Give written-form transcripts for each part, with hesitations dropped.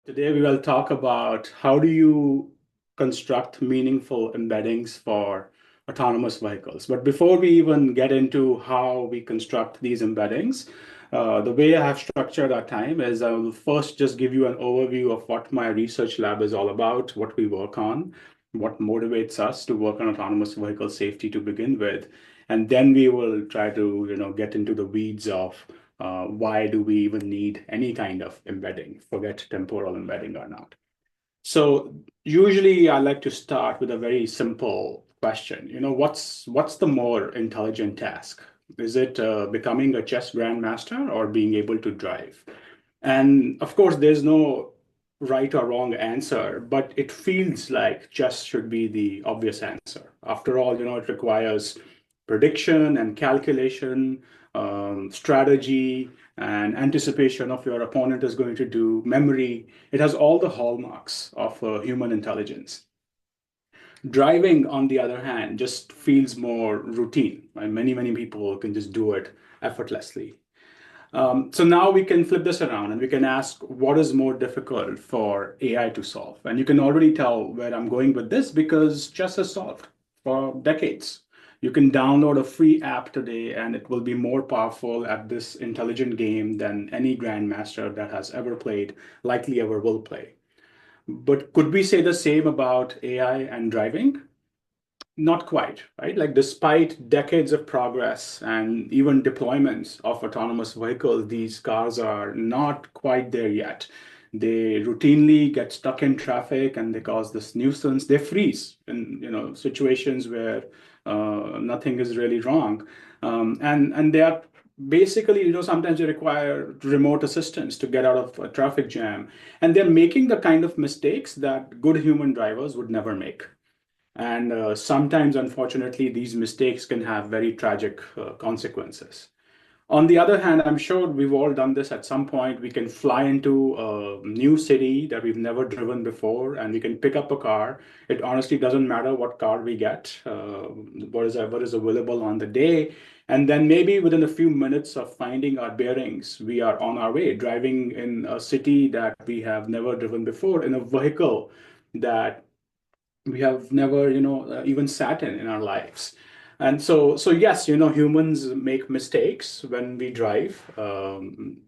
Today we will talk about how do you construct meaningful embeddings for autonomous vehicles. But before we even get into how we construct these embeddings, the way I have structured our time is I will first just give you an overview of what my research lab is all about, what we work on, what motivates us to work on autonomous vehicle safety to begin with, and then we will try to get into the weeds of why do we even need any kind of embedding, forget temporal embedding or not. So usually I like to start with a very simple question. What's the more intelligent task? Is it becoming a chess grandmaster or being able to drive? And of course, there's no right or wrong answer, but it feels like chess should be the obvious answer. After all, it requires prediction and calculation, strategy, and anticipation of your opponent is going to do, memory. It has all the hallmarks of human intelligence. Driving, on the other hand, just feels more routine. Right? Many people can just do it effortlessly. So now we can flip this around and we can ask what is more difficult for AI to solve? And you can already tell where I'm going with this because chess has solved for decades. You can download a free app today and it will be more powerful at this intelligent game than any grandmaster that has ever played, likely ever will play. But could we say the same about AI and driving? Not quite, right? Like despite decades of progress and even deployments of autonomous vehicles, these cars are not quite there yet. They routinely get stuck in traffic and they cause this nuisance. They freeze in situations where nothing is really wrong, and they are basically sometimes they require remote assistance to get out of a traffic jam, and they're making the kind of mistakes that good human drivers would never make. And sometimes, unfortunately, these mistakes can have very tragic consequences. On the other hand, I'm sure we've all done this at some point. We can fly into a new city that we've never driven before, and we can pick up a car. It honestly doesn't matter what car we get, what is available on the day. And then maybe within a few minutes of finding our bearings, we are on our way, driving in a city that we have never driven before, in a vehicle that we have never even sat in our lives. And so yes, humans make mistakes when we drive.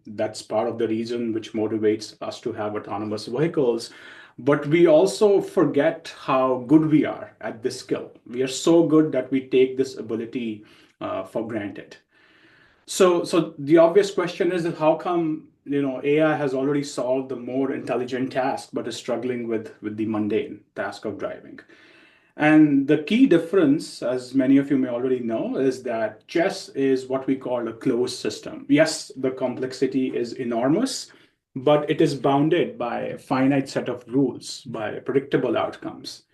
That's part of the reason which motivates us to have autonomous vehicles. But we also forget how good we are at this skill. We are so good that we take this ability for granted. So the obvious question is that how come AI has already solved the more intelligent task, but is struggling with the mundane task of driving? And the key difference, as many of you may already know, is that chess is what we call a closed system. Yes, the complexity is enormous, but it is bounded by a finite set of rules, by predictable outcomes.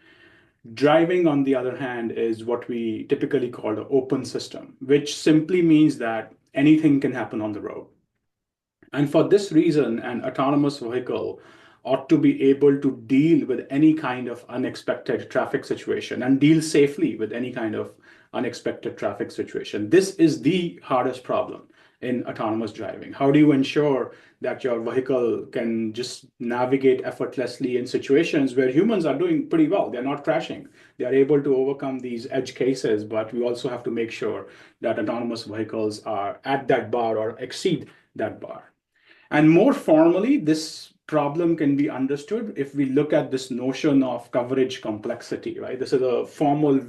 Driving, on the other hand, is what we typically call the open system, which simply means that anything can happen on the road. And for this reason, an autonomous vehicle ought to be able to deal with any kind of unexpected traffic situation and deal safely with any kind of unexpected traffic situation. This is the hardest problem in autonomous driving. How do you ensure that your vehicle can just navigate effortlessly in situations where humans are doing pretty well? They're not crashing. They are able to overcome these edge cases, but we also have to make sure that autonomous vehicles are at that bar or exceed that bar. And more formally, this problem can be understood if we look at this notion of coverage complexity, right? This is a formal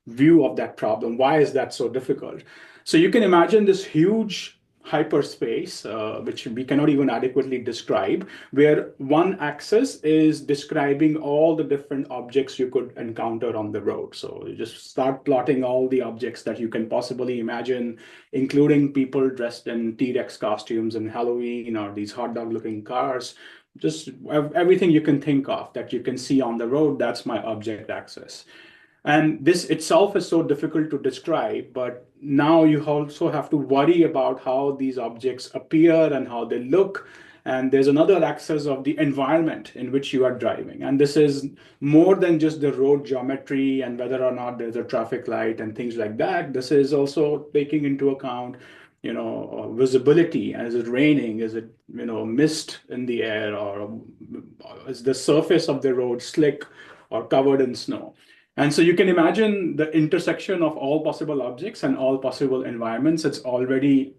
view of that problem. Why is that so difficult? So you can imagine this huge hyperspace, which we cannot even adequately describe, where one axis is describing all the different objects you could encounter on the road. So you just start plotting all the objects that you can possibly imagine, including people dressed in T-Rex costumes and Halloween or these hot dog looking cars. Just everything you can think of that you can see on the road, that's my object axis. And this itself is so difficult to describe, but now you also have to worry about how these objects appear and how they look. And there's another axis of the environment in which you are driving. And this is more than just the road geometry and whether or not there's a traffic light and things like that. This is also taking into account visibility? And is it raining? Is it, mist in the air? Or is the surface of the road slick or covered in snow? And so you can imagine the intersection of all possible objects and all possible environments. It's already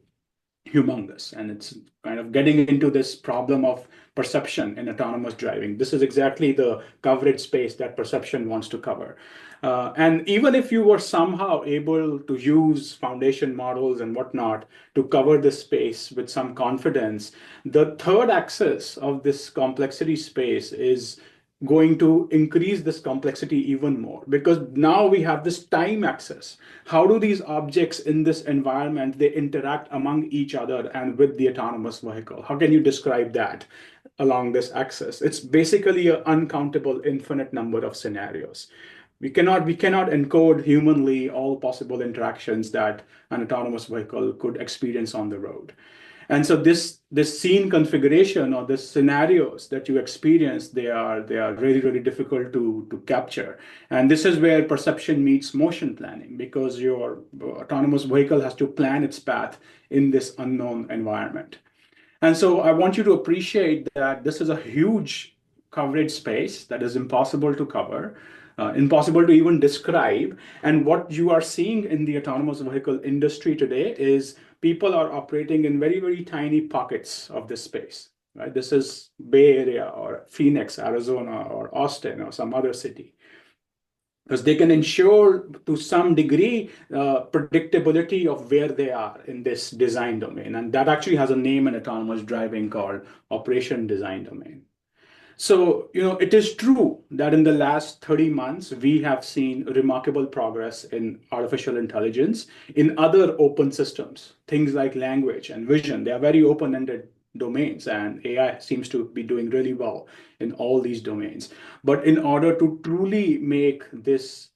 humongous, and it's kind of getting into this problem of perception in autonomous driving. This is exactly the coverage space that perception wants to cover. And even if you were somehow able to use foundation models and whatnot to cover this space with some confidence, the third axis of this complexity space is going to increase this complexity even more, because now we have this time axis. How do these objects in this environment, they interact among each other and with the autonomous vehicle? How can you describe that along this axis? It's basically an uncountable infinite number of scenarios. We cannot encode humanly all possible interactions that an autonomous vehicle could experience on the road. And so this scene configuration or the scenarios that you experience, they are really, really difficult to capture. And this is where perception meets motion planning, because your autonomous vehicle has to plan its path in this unknown environment. And so I want you to appreciate that this is a huge coverage space that is impossible to cover, impossible to even describe. And what you are seeing in the autonomous vehicle industry today is people are operating in very, very tiny pockets of this space. Right? This is Bay Area or Phoenix, Arizona, or Austin, or some other city, because they can ensure to some degree predictability of where they are in this design domain. And that actually has a name in autonomous driving called operation design domain. So, it is true that in the last 30 months, we have seen remarkable progress in artificial intelligence in other open systems, things like language and vision. They are very open-ended domains, and AI seems to be doing really well in all these domains. But in order to truly make this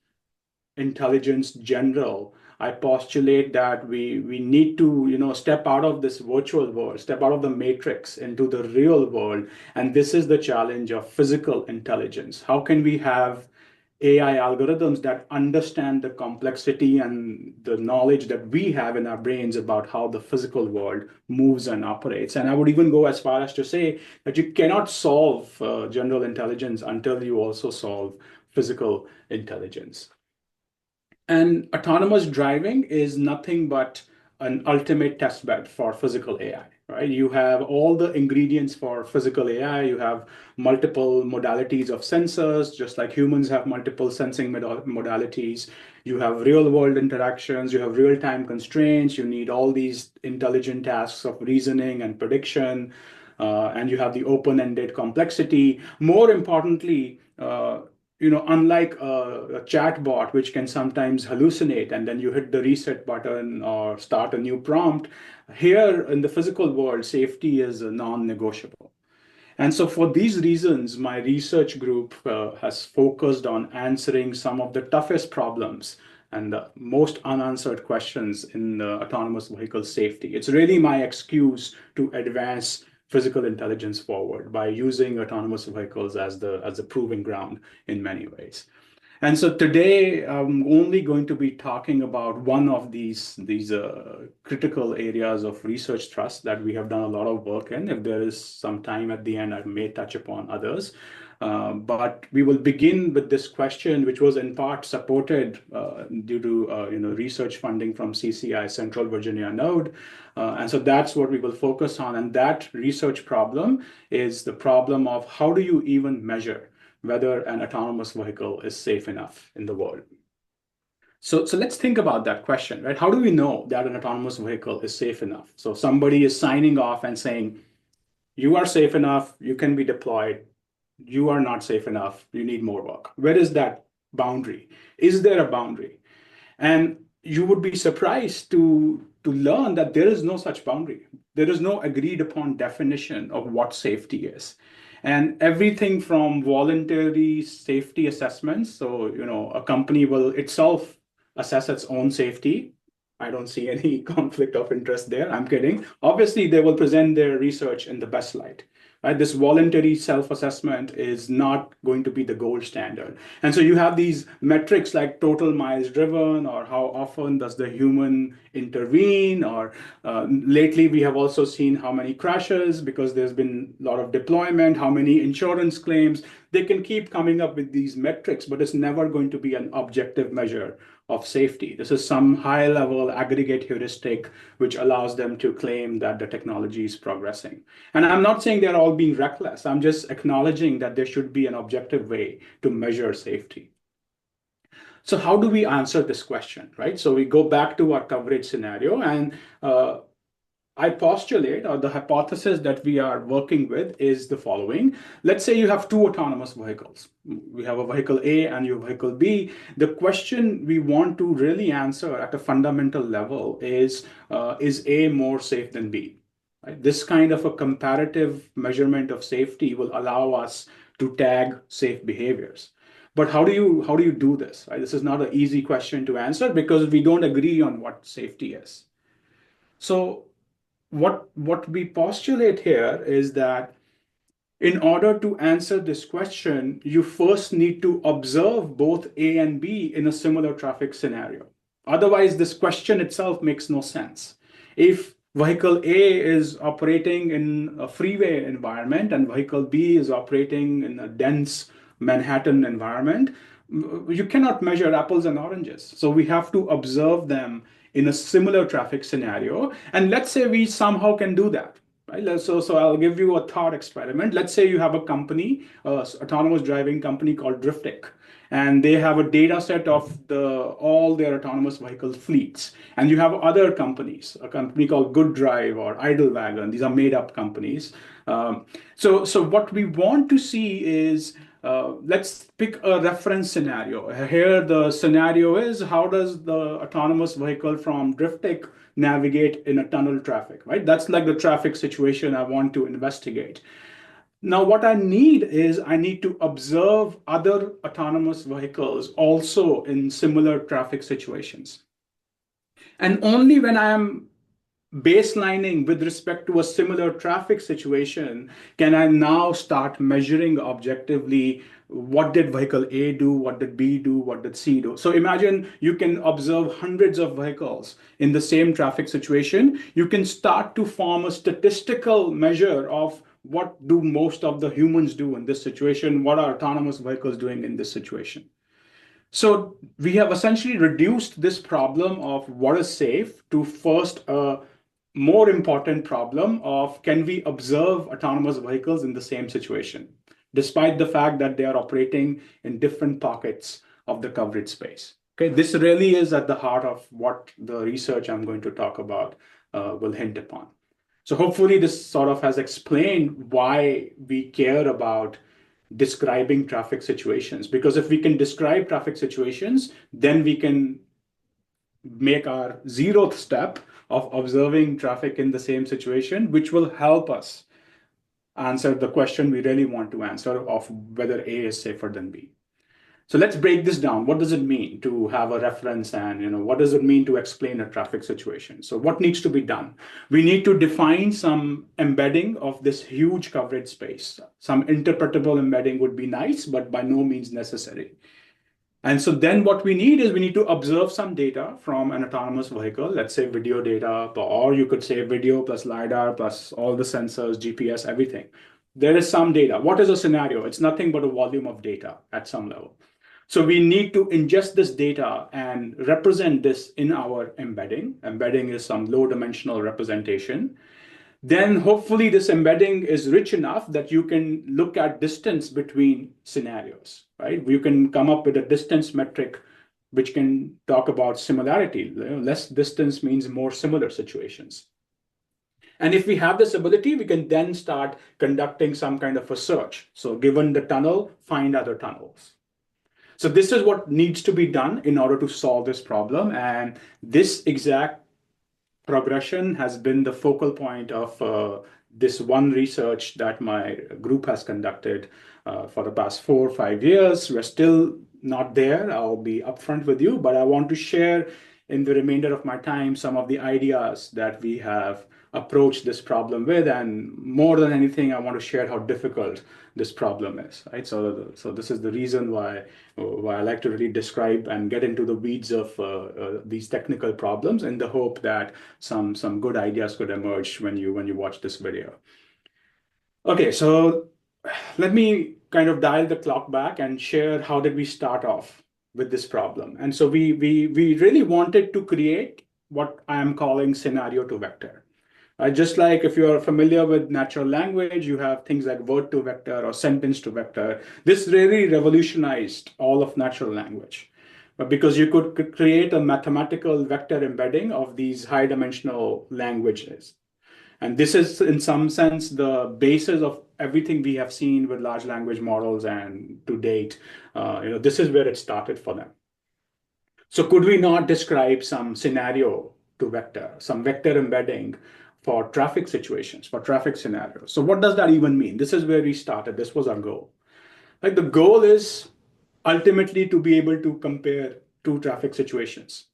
intelligence general, I postulate that we need to step out of this virtual world, step out of the matrix into the real world. And this is the challenge of physical intelligence. How can we have AI algorithms that understand the complexity and the knowledge that we have in our brains about how the physical world moves and operates? And I would even go as far as to say that you cannot solve general intelligence until you also solve physical intelligence. And autonomous driving is nothing but an ultimate test bed for physical AI, right? You have all the ingredients for physical AI. You have multiple modalities of sensors, just like humans have multiple sensing modalities. You have real world interactions. You have real time constraints. You need all these intelligent tasks of reasoning and prediction. And you have the open ended complexity. More importantly, unlike a chat bot, which can sometimes hallucinate and then you hit the reset button or start a new prompt, here in the physical world, safety is non-negotiable. And so for these reasons, my research group has focused on answering some of the toughest problems and the most unanswered questions in the autonomous vehicle safety. It's really my excuse to advance physical intelligence forward by using autonomous vehicles as the proving ground in many ways. And so today, I'm only going to be talking about one of these critical areas of research trust that we have done a lot of work in. If there is some time at the end, I may touch upon others. But we will begin with this question, which was in part supported due to research funding from CCI Central Virginia node. And so that's what we will focus on. And that research problem is the problem of how do you even measure whether an autonomous vehicle is safe enough in the world. So let's think about that question, right? How do we know that an autonomous vehicle is safe enough? So somebody is signing off and saying, you are safe enough, you can be deployed. You are not safe enough, you need more work. Where is that boundary? Is there a boundary? And you would be surprised to learn that there is no such boundary. There is no agreed upon definition of what safety is. And everything from voluntary safety assessments, so a company will itself assess its own safety. I don't see any conflict of interest there. I'm kidding. Obviously, they will present their research in the best light. Right? This voluntary self-assessment is not going to be the gold standard. And so you have these metrics like total miles driven, or how often does the human intervene, or lately we have also seen how many crashes because there's been a lot of deployment, how many insurance claims. They can keep coming up with these metrics, but it's never going to be an objective measure of safety. This is some high level aggregate heuristic which allows them to claim that the technology is progressing. And I'm not saying they're all being reckless. I'm just acknowledging that there should be an objective way to measure safety. So how do we answer this question, right? So we go back to our coverage scenario, and I postulate, or the hypothesis that we are working with is the following. Let's say you have two autonomous vehicles. We have a vehicle A and your vehicle B. The question we want to really answer at a fundamental level is A more safe than B? Right? This kind of a comparative measurement of safety will allow us to tag safe behaviors. But how do you do this? Right? This is not an easy question to answer because we don't agree on what safety is. So what we postulate here is that in order to answer this question, you first need to observe both A and B in a similar traffic scenario. Otherwise, this question itself makes no sense. If vehicle A is operating in a freeway environment and vehicle B is operating in a dense Manhattan environment, you cannot measure apples and oranges. So we have to observe them in a similar traffic scenario. And let's say we somehow can do that. Right? So I'll give you a thought experiment. Let's say you have a company, autonomous driving company called Driftic, and they have a data set of all their autonomous vehicle fleets. And you have other companies, a company called Good Drive or Idlewagon. These are made up companies. So what we want to see is let's pick a reference scenario. Here, the scenario is how does the autonomous vehicle from Driftic navigate in a tunnel traffic, right? That's like the traffic situation I want to investigate. Now, what I need is I need to observe other autonomous vehicles also in similar traffic situations. And only when I am baselining with respect to a similar traffic situation can I now start measuring objectively what did vehicle A do, what did B do, what did C do. So imagine you can observe hundreds of vehicles in the same traffic situation. You can start to form a statistical measure of what do most of the humans do in this situation, what are autonomous vehicles doing in this situation. So we have essentially reduced this problem of what is safe to first a more important problem of can we observe autonomous vehicles in the same situation, despite the fact that they are operating in different pockets of the coverage space. Okay, this really is at the heart of what the research I'm going to talk about will hint upon. So hopefully this sort of has explained why we care about describing traffic situations, because if we can describe traffic situations, then we can make our 0th step of observing traffic in the same situation, which will help us answer the question we really want to answer of whether A is safer than B. So let's break this down. What does it mean to have a reference, and what does it mean to explain a traffic situation? So what needs to be done? We need to define some embedding of this huge coverage space. Some interpretable embedding would be nice, but by no means necessary. And so then what we need is we need to observe some data from an autonomous vehicle, let's say video data, or you could say video plus LiDAR plus all the sensors, GPS, everything. There is some data. What is a scenario? It's nothing but a volume of data at some level. So we need to ingest this data and represent this in our embedding. Embedding is some low dimensional representation. Then hopefully this embedding is rich enough that you can look at distance between scenarios, right? You can come up with a distance metric which can talk about similarity. Less distance means more similar situations. And if we have this ability, we can then start conducting some kind of a search. So given the tunnel, find other tunnels. So this is what needs to be done in order to solve this problem. And this exact progression has been the focal point of this one research that my group has conducted for the past 4 or 5 years. We're still not there. I'll be upfront with you, but I want to share in the remainder of my time some of the ideas that we have approach this problem with. And more than anything, I want to share how difficult this problem is, right? So this is the reason why I like to really describe and get into the weeds of these technical problems, in the hope that some good ideas could emerge when you watch this video. Okay, so let me kind of dial the clock back and share how did we start off with this problem. And so we really wanted to create what I am calling scenario to vector. Just like if you're familiar with natural language, you have things like word to vector or sentence to vector. This really revolutionized all of natural language. But because you could create a mathematical vector embedding of these high dimensional languages. And this is, in some sense, the basis of everything we have seen with large language models. And to date, this is where it started for them. So could we not describe some scenario to vector, some vector embedding for traffic situations, for traffic scenarios? So what does that even mean? This is where we started. This was our goal. Like, the goal is ultimately to be able to compare two traffic situations.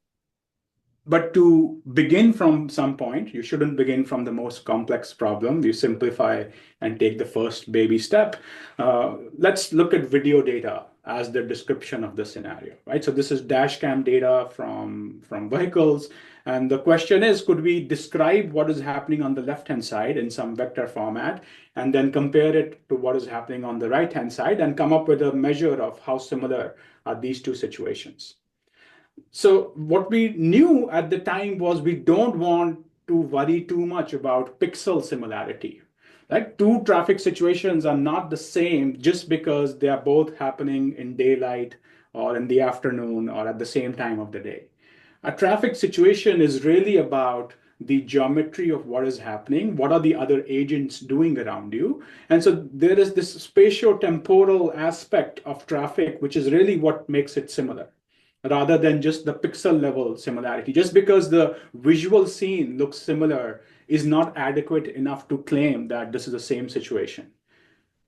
But to begin from some point, you shouldn't begin from the most complex problem. You simplify and take the first baby step. Let's look at video data as the description of the scenario, right? So this is dash cam data from vehicles. And the question is, could we describe what is happening on the left-hand side in some vector format, and then compare it to what is happening on the right-hand side and come up with a measure of how similar are these two situations? So what we knew at the time was we don't want to worry too much about pixel similarity. Like, two traffic situations are not the same just because they are both happening in daylight or in the afternoon or at the same time of the day. A traffic situation is really about the geometry of what is happening, what are the other agents doing around you. And so there is this spatio-temporal aspect of traffic, which is really what makes it similar, rather than just the pixel level similarity. Just because the visual scene looks similar is not adequate enough to claim that this is the same situation.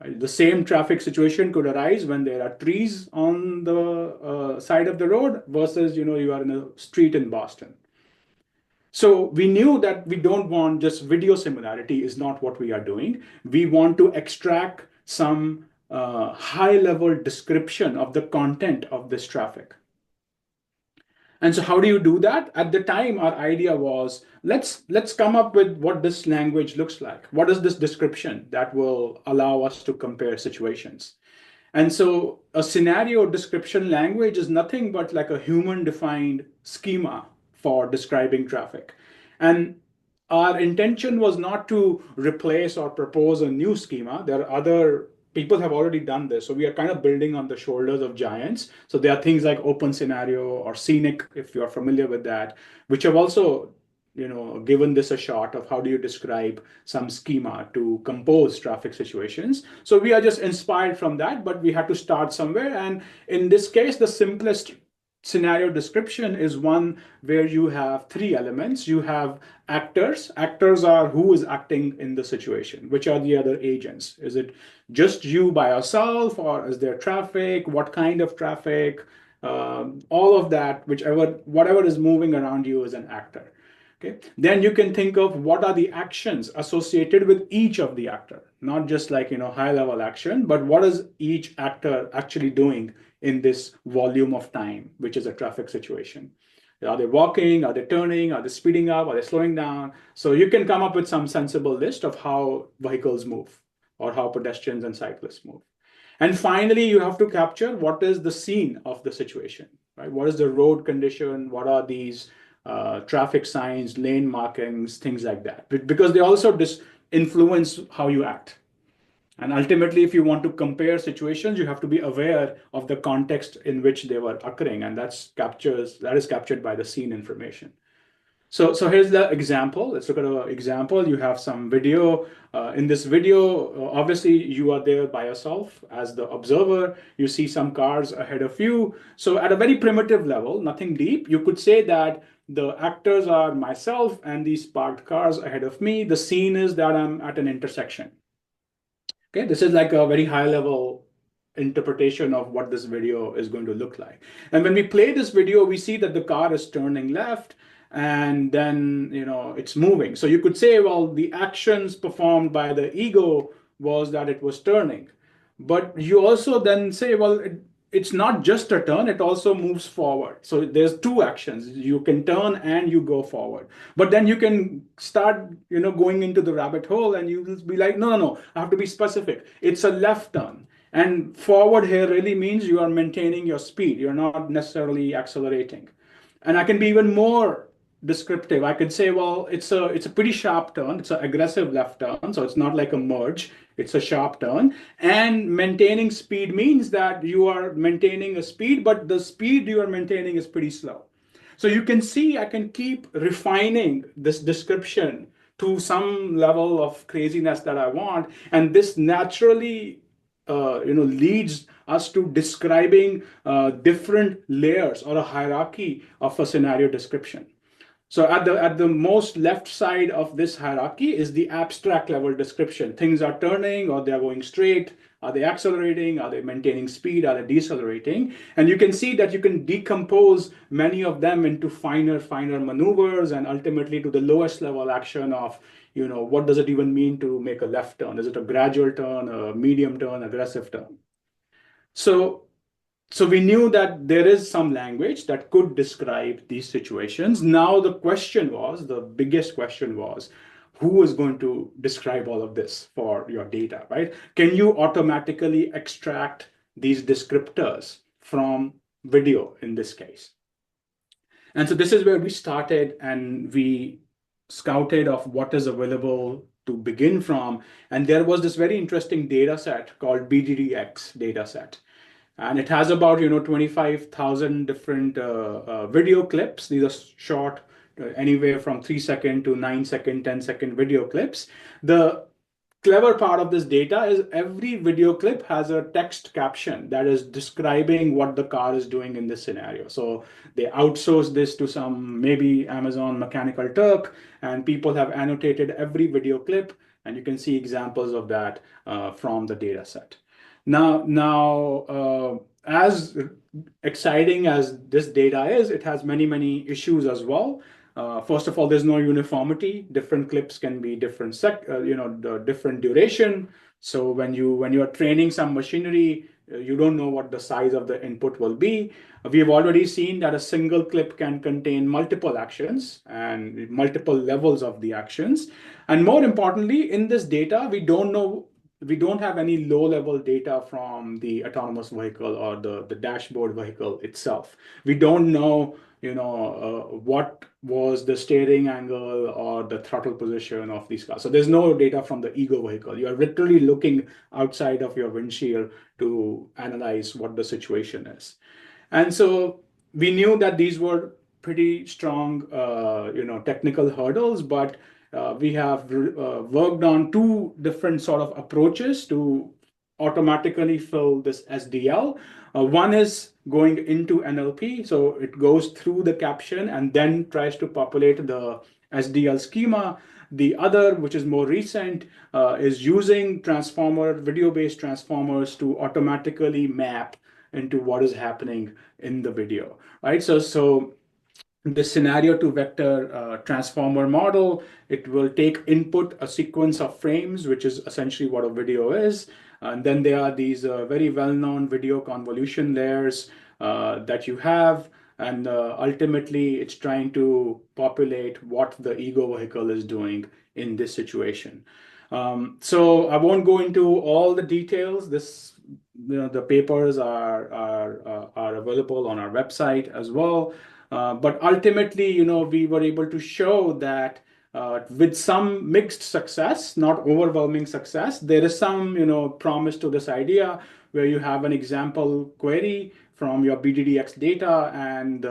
Right? The same traffic situation could arise when there are trees on the side of the road versus you are in a street in Boston. So we knew that we don't want just video similarity, is not what we are doing. We want to extract some high level description of the content of this traffic. And so how do you do that? At the time, our idea was, let's come up with what this language looks like. What is this description that will allow us to compare situations? And so a scenario description language is nothing but like a human-defined schema for describing traffic. And our intention was not to replace or propose a new schema. There are other people have already done this. So we are kind of building on the shoulders of giants. So there are things like Open Scenario or Scenic, if you're familiar with that, which have also given this a shot of how do you describe some schema to compose traffic situations. So we are just inspired from that, but we had to start somewhere. And in this case, the simplest scenario description is one where you have three elements. You have actors. Actors are who is acting in the situation, which are the other agents. Is it just you by yourself, or is there traffic? What kind of traffic? All of that, whatever is moving around you is an actor. Okay. Then you can think of what are the actions associated with each of the actor, not just like high level action, but what is each actor actually doing in this volume of time, which is a traffic situation. Are they walking? Are they turning? Are they speeding up? Are they slowing down? So you can come up with some sensible list of how vehicles move or how pedestrians and cyclists move. And finally, you have to capture what is the scene of the situation, right? What is the road condition? What are these traffic signs, lane markings, things like that? Because they also influence how you act. And ultimately, if you want to compare situations, you have to be aware of the context in which they were occurring, and that is captured by the scene information. So here's the example. Let's look at an example. You have some video. In this video, obviously, you are there by yourself as the observer. You see some cars ahead of you. So at a very primitive level, nothing deep, you could say that the actors are myself and these parked cars ahead of me. The scene is that I'm at an intersection. Okay, this is like a very high level interpretation of what this video is going to look like. And when we play this video, we see that the car is turning left, and then it's moving. So you could say, well, the actions performed by the ego was that it was turning. But you also then say, well, it's not just a turn, it also moves forward. So there's two actions. You can turn and you go forward. But then you can start, going into the rabbit hole, and you will be like, no, no, no, I have to be specific. It's a left turn. And forward here really means you are maintaining your speed. You're not necessarily accelerating. And I can be even more descriptive. I could say, well, it's a pretty sharp turn. It's an aggressive left turn, so it's not like a merge. It's a sharp turn. And maintaining speed means that you are maintaining a speed, but the speed you are maintaining is pretty slow. So you can see I can keep refining this description to some level of craziness that I want, and this naturally leads us to describing different layers or a hierarchy of a scenario description. So at the most left side of this hierarchy is the abstract level description. Things are turning, or they are going straight. Are they accelerating? Are they maintaining speed? Are they decelerating? And you can see that you can decompose many of them into finer maneuvers, and ultimately to the lowest level action of, what does it even mean to make a left turn? Is it a gradual turn, a medium turn, aggressive turn? So so we knew that there is some language that could describe these situations. Now the biggest question was, who is going to describe all of this for your data, right? Can you automatically extract these descriptors from video in this case? And so this is where we started, and we scouted of what is available to begin from. And there was this very interesting data set called BDDX data set. And it has about 25,000 different video clips. These are short, anywhere from 3 second to 9 second, 10 second video clips. The clever part of this data is every video clip has a text caption that is describing what the car is doing in this scenario. So they outsource this to some maybe Amazon Mechanical Turk, and people have annotated every video clip, and you can see examples of that from the data set. Now, as exciting as this data is, it has many issues as well. First of all, there's no uniformity. Different clips can be different the different duration. So when you are training some machinery, you don't know what the size of the input will be. We have already seen that a single clip can contain multiple actions and multiple levels of the actions. And more importantly, in this data, we don't have any low-level data from the autonomous vehicle or the dashboard vehicle itself. We don't know, what was the steering angle or the throttle position of these cars. So there's no data from the ego vehicle. You are literally looking outside of your windshield to analyze what the situation is. And so we knew that these were pretty strong, technical hurdles, but we have worked on two different sort of approaches to automatically fill this SDL. One is going into NLP, so it goes through the caption and then tries to populate the SDL schema. The other, which is more recent, is using video-based transformers to automatically map into what is happening in the video, right? So the scenario to vector transformer model, it will take input a sequence of frames, which is essentially what a video is. And then there are these very well-known video convolution layers that you have. And ultimately, it's trying to populate what the ego vehicle is doing in this situation. So I won't go into all the details. The papers are available on our website as well. But ultimately, we were able to show that with some mixed success, not overwhelming success, there is some, promise to this idea where you have an example query from your BDDX data, and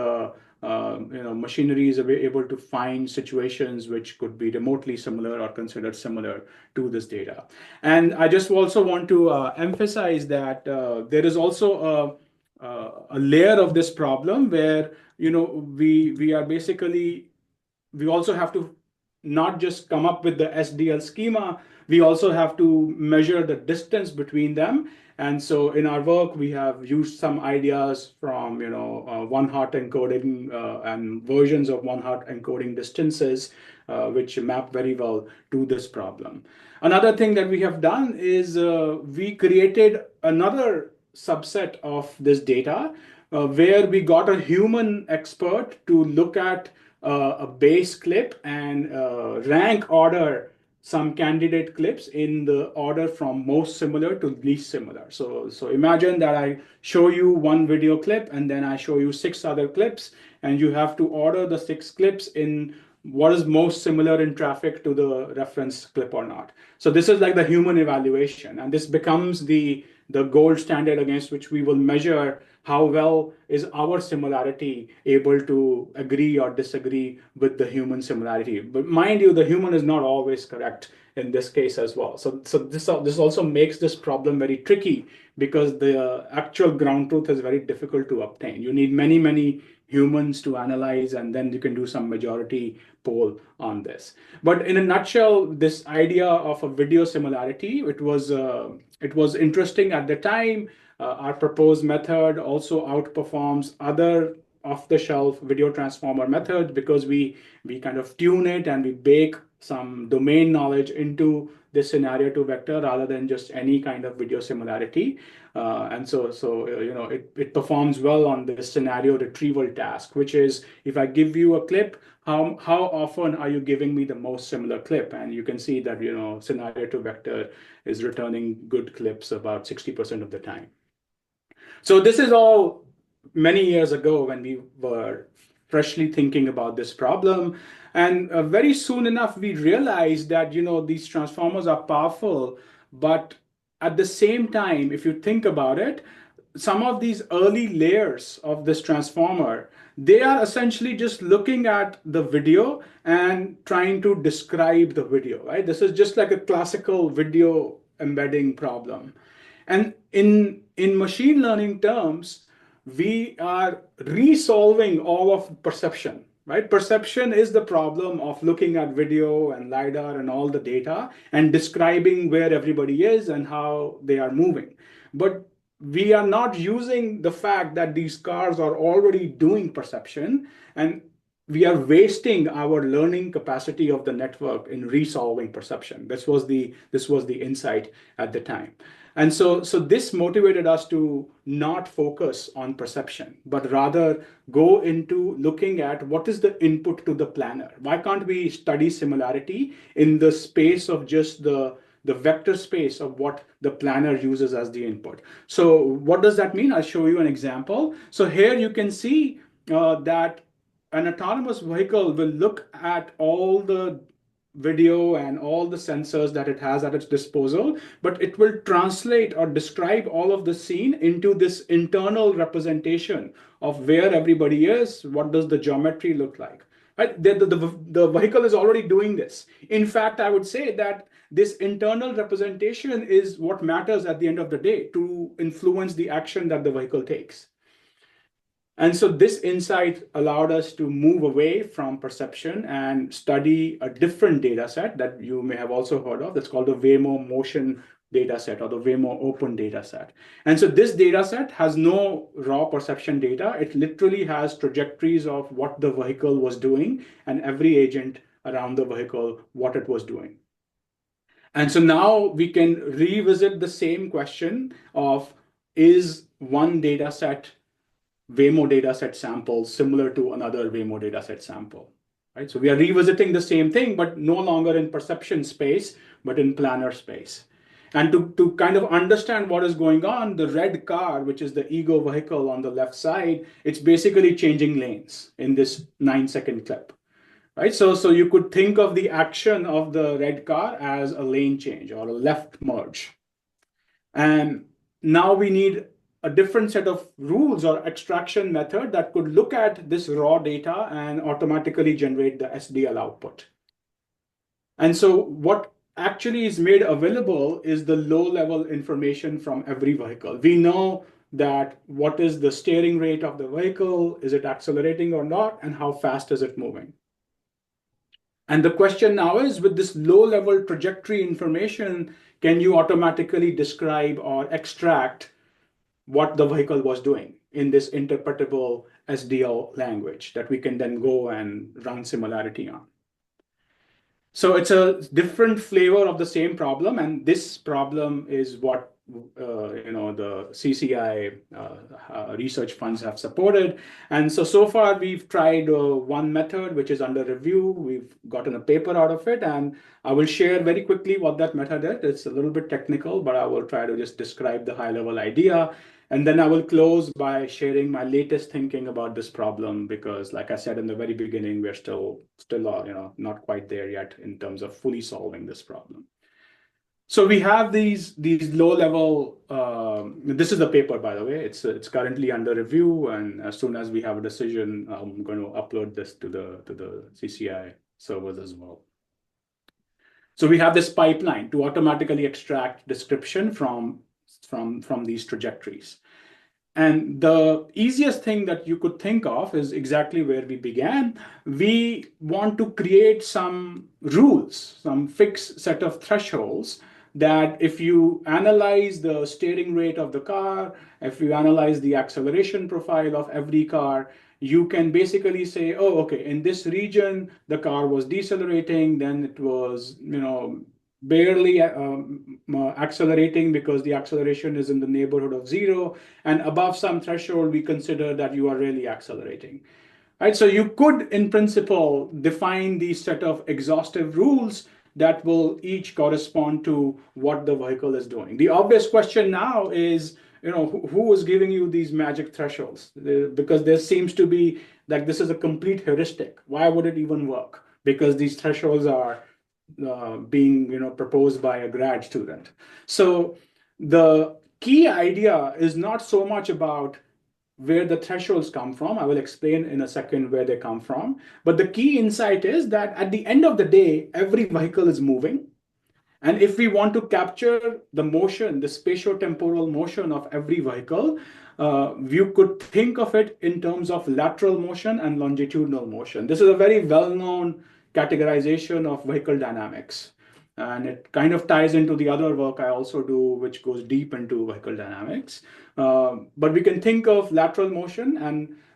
machinery is able to find situations which could be remotely similar or considered similar to this data. And I just also want to emphasize that there is also a layer of this problem where we are basically, we also have to not just come up with the SDL schema, we also have to measure the distance between them. And so in our work, we have used some ideas from, one-hot encoding and versions of one-hot encoding distances, which map very well to this problem. Another thing that we have done is we created another subset of this data where we got a human expert to look at a base clip and rank order some candidate clips in the order from most similar to least similar. So imagine that I show you one video clip and then I show you six other clips, and you have to order the six clips in what is most similar in traffic to the reference clip or not. So this is like the human evaluation, and this becomes the gold standard against which we will measure how well is our similarity able to agree or disagree with the human similarity. But mind you, the human is not always correct in this case as well. So this also makes this problem very tricky, because the actual ground truth is very difficult to obtain. You need many humans to analyze, and then you can do some majority poll on this. But in a nutshell, this idea of a video similarity, it was interesting at the time. Our proposed method also outperforms other off-the-shelf video transformer methods, because we kind of tune it and we bake some domain knowledge into this scenario to vector rather than just any kind of video similarity. And so it performs well on this scenario retrieval task, which is, if I give you a clip, how often are you giving me the most similar clip? And you can see that scenario to vector is returning good clips about 60% of the time. So this is all many years ago when we were freshly thinking about this problem. And very soon enough, we realized that, these transformers are powerful, but at the same time, if you think about it, some of these early layers of this transformer, they are essentially just looking at the video and trying to describe the video, right? This is just like a classical video embedding problem. And in machine learning terms, we are resolving all of perception, right? Perception is the problem of looking at video and LiDAR and all the data and describing where everybody is and how they are moving. But we are not using the fact that these cars are already doing perception, and we are wasting our learning capacity of the network in resolving perception. This was the insight at the time. And so this motivated us to not focus on perception, but rather go into looking at what is the input to the planner. Why can't we study similarity in the space of just the vector space of what the planner uses as the input? So what does that mean? I'll show you an example. So here you can see that an autonomous vehicle will look at all the video and all the sensors that it has at its disposal, but it will translate or describe all of the scene into this internal representation of where everybody is. What does the geometry look like? Right? The vehicle is already doing this. In fact, I would say that this internal representation is what matters at the end of the day to influence the action that the vehicle takes. And so this insight allowed us to move away from perception and study a different data set that you may have also heard of. That's called the Waymo motion data set, or the Waymo open data set. And so this data set has no raw perception data. It literally has trajectories of what the vehicle was doing and every agent around the vehicle, what it was doing. And so now we can revisit the same question of, is one data set Waymo dataset sample similar to another Waymo dataset sample, right? So we are revisiting the same thing, but no longer in perception space, but in planner space. And to kind of understand what is going on, the red car, which is the ego vehicle on the left side, it's basically changing lanes in this 9-second clip, right? So you could think of the action of the red car as a lane change or a left merge. And now we need a different set of rules or extraction method that could look at this raw data and automatically generate the SDL output. And so what actually is made available is the low-level information from every vehicle. We know that what is the steering rate of the vehicle, is it accelerating or not, and how fast is it moving. And the question now is, with this low-level trajectory information, can you automatically describe or extract what the vehicle was doing in this interpretable SDL language that we can then go and run similarity on? So it's a different flavor of the same problem, and this problem is what the CCI research funds have supported. And so far we've tried one method which is under review. We've gotten a paper out of it, and I will share very quickly what that method is. It's a little bit technical, but I will try to just describe the high-level idea. And then I will close by sharing my latest thinking about this problem, because like I said in the very beginning, we're still not quite there yet in terms of fully solving this problem. So we have these low level. This is the paper, by the way. It's currently under review, and as soon as we have a decision, I'm going to upload this to the CCI servers as well. So we have this pipeline to automatically extract description from these trajectories. And the easiest thing that you could think of is exactly where we began. We want to create some rules, some fixed set of thresholds that if you analyze the steering rate of the car, if you analyze the acceleration profile of every car, you can basically say, oh, okay, in this region, the car was decelerating, then it was, barely accelerating because the acceleration is in the neighborhood of zero, and above some threshold, we consider that you are really accelerating. Right? So you could, in principle, define these set of exhaustive rules that will each correspond to what the vehicle is doing. The obvious question now is, who is giving you these magic thresholds? Because there seems to be like this is a complete heuristic. Why would it even work? Because these thresholds are being proposed by a grad student. So the key idea is not so much about where the thresholds come from. I will explain in a second where they come from. But the key insight is that at the end of the day, every vehicle is moving. And if we want to capture the motion, the spatio-temporal motion of every vehicle, you could think of it in terms of lateral motion and longitudinal motion. This is a very well-known categorization of vehicle dynamics. And it kind of ties into the other work I also do, which goes deep into vehicle dynamics. But we can think of lateral motion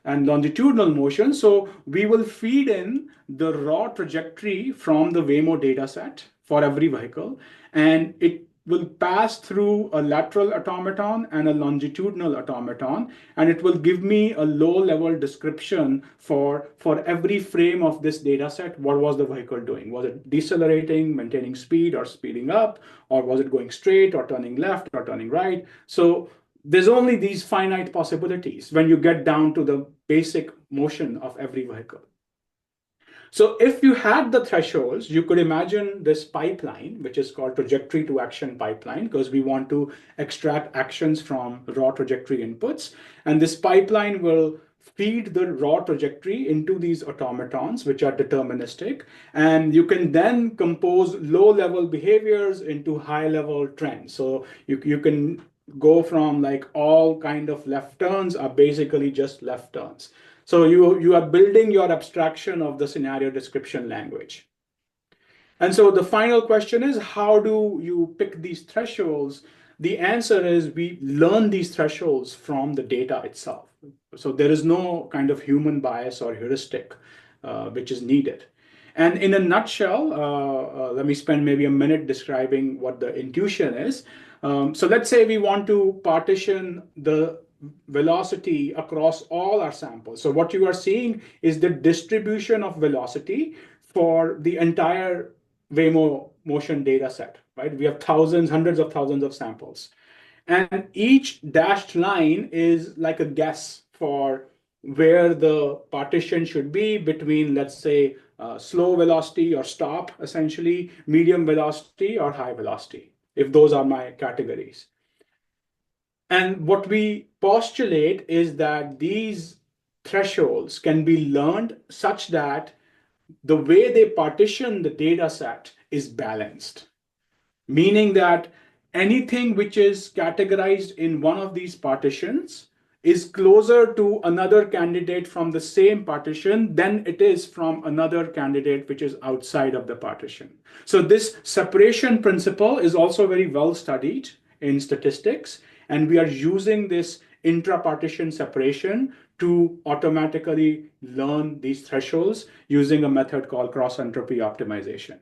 and longitudinal motion. So we will feed in the raw trajectory from the Waymo data set for every vehicle, and it will pass through a lateral automaton and a longitudinal automaton, and it will give me a low-level description for every frame of this data set. What was the vehicle doing? Was it decelerating, maintaining speed, or speeding up? Or was it going straight, or turning left, or turning right? So there's only these finite possibilities when you get down to the basic motion of every vehicle. So if you had the thresholds, you could imagine this pipeline, which is called trajectory to action pipeline, because we want to extract actions from raw trajectory inputs. And this pipeline will feed the raw trajectory into these automatons, which are deterministic. And you can then compose low-level behaviors into high-level trends. So you can go from like all kind of left turns are basically just left turns. So you are building your abstraction of the scenario description language. And so the final question is, how do you pick these thresholds? The answer is we learn these thresholds from the data itself. So there is no kind of human bias or heuristic which is needed. And in a nutshell, let me spend maybe a minute describing what the intuition is. So let's say we want to partition the velocity across all our samples. So what you are seeing is the distribution of velocity for the entire Waymo motion data set, right? We have thousands, hundreds of thousands of samples. And each dashed line is like a guess for where the partition should be between, let's say, slow velocity or stop, essentially, medium velocity or high velocity, if those are my categories. And what we postulate is that these thresholds can be learned such that the way they partition the data set is balanced, meaning that anything which is categorized in one of these partitions is closer to another candidate from the same partition than it is from another candidate which is outside of the partition. So this separation principle is also very well studied in statistics, and we are using this intra-partition separation to automatically learn these thresholds using a method called cross-entropy optimization.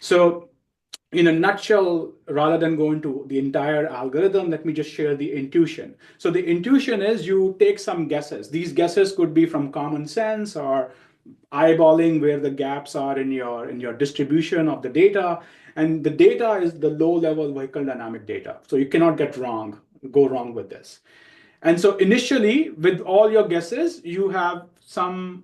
So in a nutshell, rather than go into the entire algorithm, let me just share the intuition. So the intuition is you take some guesses. These guesses could be from common sense or eyeballing where the gaps are in your distribution of the data. And the data is the low-level vehicle dynamic data. So you cannot go wrong with this. And so initially, with all your guesses, you have some,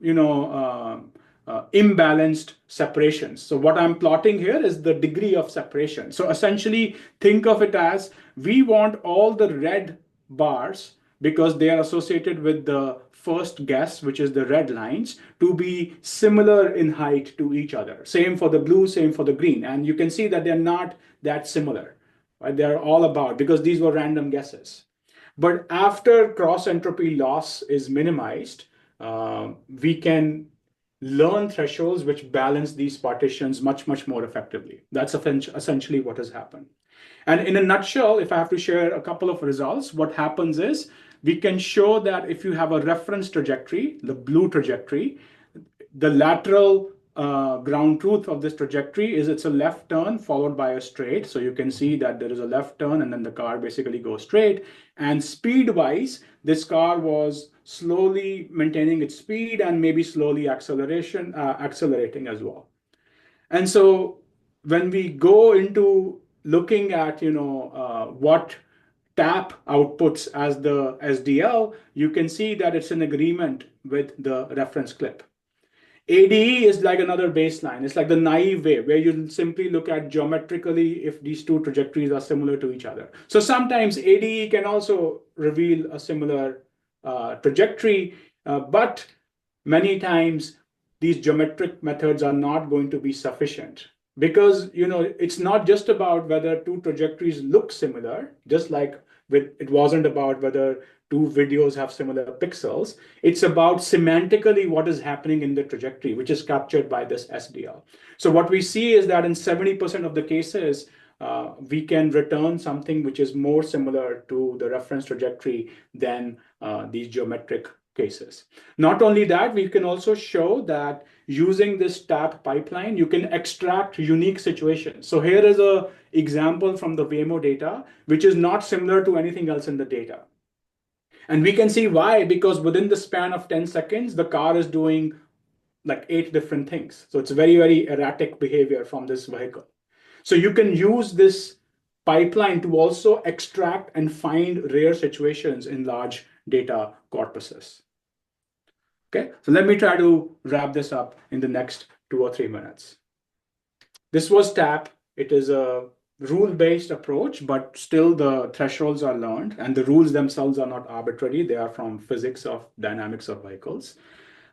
imbalanced separations. So what I'm plotting here is the degree of separation. So essentially, think of it as we want all the red bars, because they are associated with the first guess, which is the red lines, to be similar in height to each other. Same for the blue, same for the green. And you can see that they're not that similar, right? They're all about, because these were random guesses. But after cross entropy loss is minimized, we can learn thresholds which balance these partitions much, much more effectively. That's essentially what has happened. And in a nutshell, if I have to share a couple of results, what happens is we can show that if you have a reference trajectory, the blue trajectory, the lateral ground truth of this trajectory is it's a left turn followed by a straight. So you can see that there is a left turn and then the car basically goes straight. And speed-wise, this car was slowly maintaining its speed and maybe slowly accelerating as well. And so when we go into looking at what tap outputs as the SDL, you can see that it's in agreement with the reference clip. ADE is like another baseline. It's like the naive way where you simply look at geometrically if these two trajectories are similar to each other. So sometimes ADE can also reveal a similar trajectory, but many times these geometric methods are not going to be sufficient, because it's not just about whether two trajectories look similar, just like it wasn't about whether two videos have similar pixels. It's about semantically what is happening in the trajectory, which is captured by this SDL. So what we see is that in 70% of the cases, we can return something which is more similar to the reference trajectory than these geometric cases. Not only that, we can also show that using this TAP pipeline, you can extract unique situations. So here is an example from the Waymo data, which is not similar to anything else in the data. And we can see why, because within the span of 10 seconds, the car is doing like 8 different things. So it's very, very erratic behavior from this vehicle. So you can use this pipeline to also extract and find rare situations in large data corpuses. Okay, so let me try to wrap this up in the next 2 or 3 minutes. This was TAP. It is a rule-based approach, but still the thresholds are learned, and the rules themselves are not arbitrary. They are from physics of dynamics of vehicles.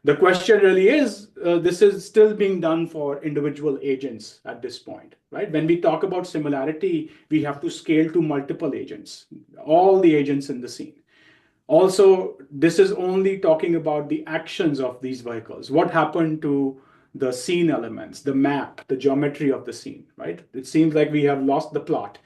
The question really is, this is still being done for individual agents at this point, right? When we talk about similarity, we have to scale to multiple agents, all the agents in the scene. Also, this is only talking about the actions of these vehicles. What happened to the scene elements, the map, the geometry of the scene, right? It seems like we have lost the plot,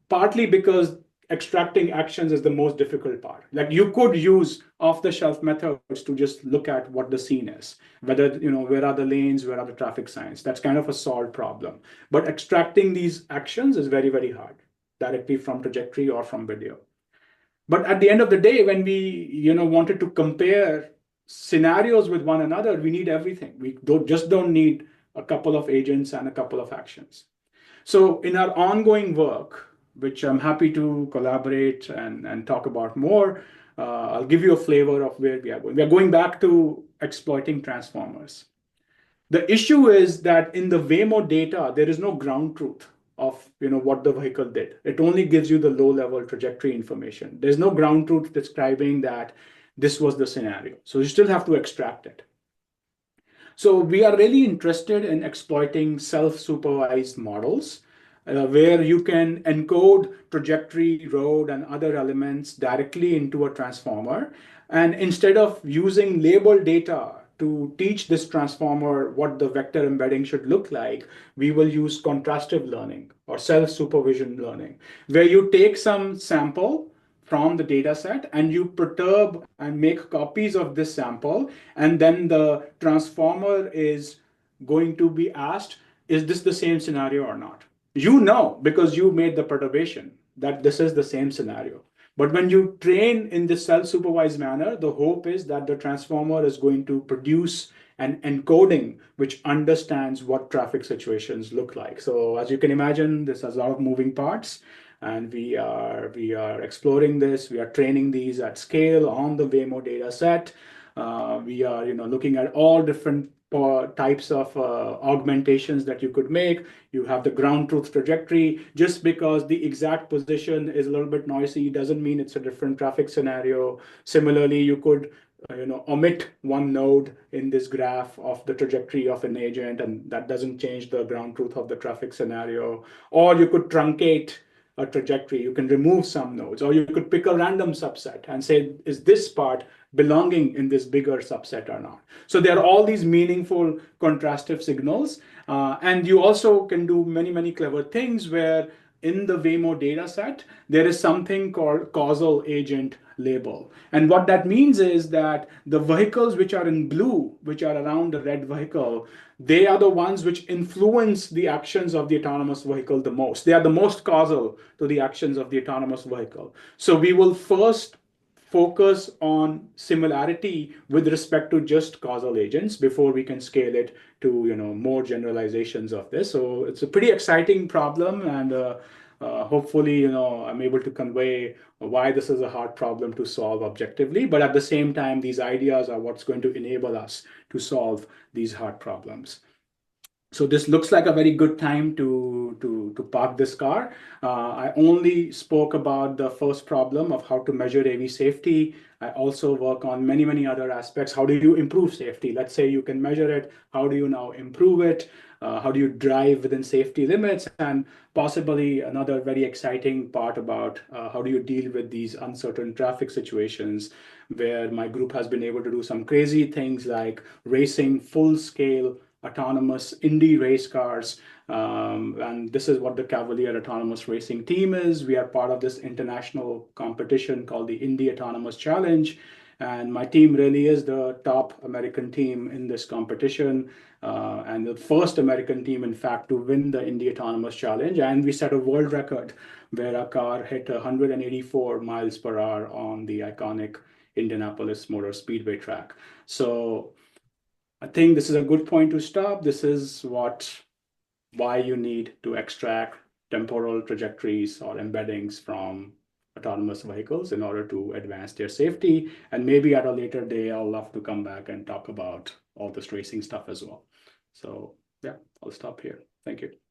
partly because extracting actions is the most difficult part. Like you could use off-the-shelf methods to just look at what the scene is, whether, where are the lanes, where are the traffic signs. That's kind of a solved problem. But extracting these actions is very, very hard, directly from trajectory or from video. But at the end of the day, when we, wanted to compare scenarios with one another, we need everything. We don't need a couple of agents and a couple of actions. So in our ongoing work, which I'm happy to collaborate and talk about more, I'll give you a flavor of where we are going. We are going back to exploiting transformers. The issue is that in the Waymo data, there is no ground truth of what the vehicle did. It only gives you the low-level trajectory information. There's no ground truth describing that this was the scenario. So you still have to extract it. So we are really interested in exploiting self-supervised models. where you can encode trajectory, road, and other elements directly into a transformer. And instead of using labeled data to teach this transformer what the vector embedding should look like, we will use contrastive learning or self-supervision learning, where you take some sample from the data set and you perturb and make copies of this sample, and then the transformer is going to be asked, is this the same scenario or not? You know, because you made the perturbation, that this is the same scenario. But when you train in this self-supervised manner, the hope is that the transformer is going to produce an encoding which understands what traffic situations look like. So as you can imagine, this has a lot of moving parts, and we are exploring this. We are training these at scale on the Waymo data set. We are looking at all different types of augmentations that you could make. You have the ground truth trajectory. Just because the exact position is a little bit noisy doesn't mean it's a different traffic scenario. Similarly, you could omit one node in this graph of the trajectory of an agent, and that doesn't change the ground truth of the traffic scenario. Or you could truncate a trajectory. You can remove some nodes, or you could pick a random subset and say, is this part belonging in this bigger subset or not? So there are all these meaningful contrastive signals. And you also can do many, many clever things where in the Waymo data set, there is something called causal agent label. And what that means is that the vehicles which are in blue, which are around the red vehicle, they are the ones which influence the actions of the autonomous vehicle the most. They are the most causal to the actions of the autonomous vehicle. So we will first focus on similarity with respect to just causal agents before we can scale it to more generalizations of this. So it's a pretty exciting problem, and hopefully I'm able to convey why this is a hard problem to solve objectively. But at the same time, these ideas are what's going to enable us to solve these hard problems. So this looks like a very good time to park this car. I only spoke about the first problem of how to measure AV safety. I also work on many, many other aspects. How do you improve safety? Let's say you can measure it. How do you now improve it? How do you drive within safety limits? And possibly another very exciting part about how do you deal with these uncertain traffic situations, where my group has been able to do some crazy things like racing full-scale autonomous Indy race cars. And this is what the Cavalier Autonomous Racing Team is. We are part of this international competition called the Indy Autonomous Challenge. And my team really is the top American team in this competition, and the first American team, in fact, to win the Indy Autonomous Challenge. And we set a world record where our car hit 184 miles per hour on the iconic Indianapolis Motor Speedway track. So I think this is a good point to stop. This is why you need to extract temporal trajectories or embeddings from autonomous vehicles in order to advance their safety. And maybe at a later day, I'll love to come back and talk about all this racing stuff as well. So yeah, I'll stop here. Thank you.